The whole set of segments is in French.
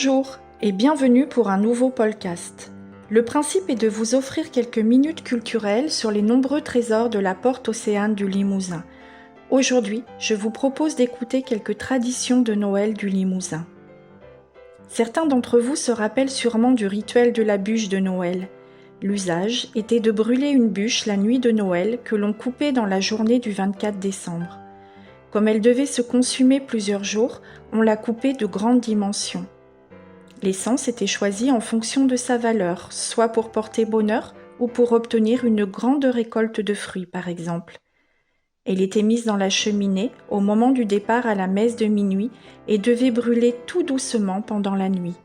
Bonjour et bienvenue pour un nouveau podcast. Le principe est de vous offrir quelques minutes culturelles sur les nombreux trésors de la porte océane du Limousin. Aujourd'hui, je vous propose d'écouter quelques traditions de Noël du Limousin. Certains d'entre vous se rappellent sûrement du rituel de la bûche de Noël. L'usage était de brûler une bûche la nuit de Noël que l'on coupait dans la journée du 24 décembre. Comme elle devait se consumer plusieurs jours, on la coupait de grandes dimensions. L'essence était choisie en fonction de sa valeur, soit pour porter bonheur ou pour obtenir une grande récolte de fruits, par exemple. Elle était mise dans la cheminée au moment du départ à la messe de minuit et devait brûler tout doucement pendant la nuit.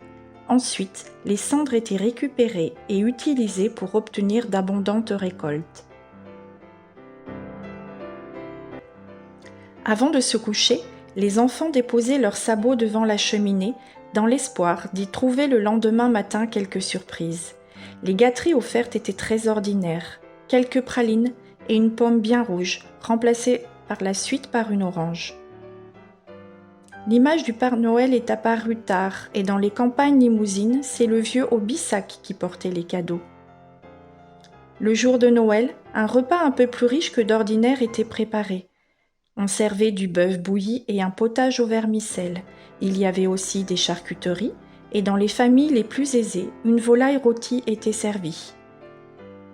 Ensuite, les cendres étaient récupérées et utilisées pour obtenir d'abondantes récoltes. Avant de se coucher, les enfants déposaient leurs sabots devant la cheminée dans l'espoir d'y trouver le lendemain matin quelques surprises. Les gâteries offertes étaient très ordinaires, quelques pralines et une pomme bien rouge, remplacée par la suite par une orange. L'image du Père Noël est apparue tard et dans les campagnes limousines, c'est le vieux Aubissac qui portait les cadeaux. Le jour de Noël, un repas un peu plus riche que d'ordinaire était préparé. On servait du bœuf bouilli et un potage au vermicelle. Il y avait aussi des charcuteries et dans les familles les plus aisées, une volaille rôtie était servie.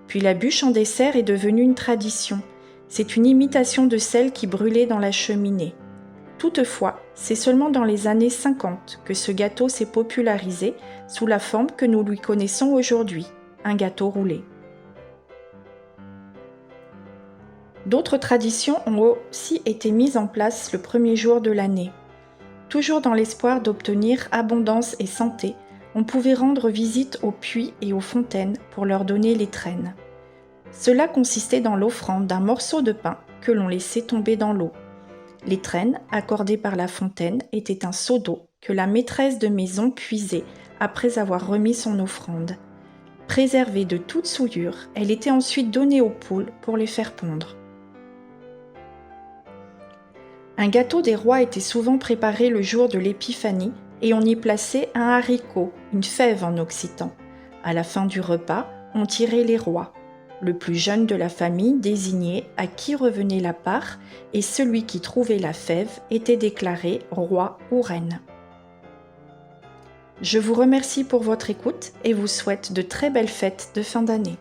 Puis la bûche en dessert est devenue une tradition. C'est une imitation de celle qui brûlait dans la cheminée. Toutefois, c'est seulement dans les années 50 que ce gâteau s'est popularisé sous la forme que nous lui connaissons aujourd'hui, un gâteau roulé. D'autres traditions ont aussi été mises en place le premier jour de l'année. Toujours dans l'espoir d'obtenir abondance et santé, on pouvait rendre visite aux puits et aux fontaines pour leur donner les traînes. Cela consistait dans l'offrande d'un morceau de pain que l'on laissait tomber dans l'eau. Les traînes, accordées par la fontaine, étaient un seau d'eau que la maîtresse de maison puisait après avoir remis son offrande. Préservée de toute souillure, elle était ensuite donnée aux poules pour les faire pondre. Un gâteau des rois était souvent préparé le jour de l'épiphanie et on y plaçait un haricot, une fève en occitan. À la fin du repas, on tirait les rois. Le plus jeune de la famille désignait à qui revenait la part et celui qui trouvait la fève était déclaré roi ou reine. Je vous remercie pour votre écoute et vous souhaite de très belles fêtes de fin d'année.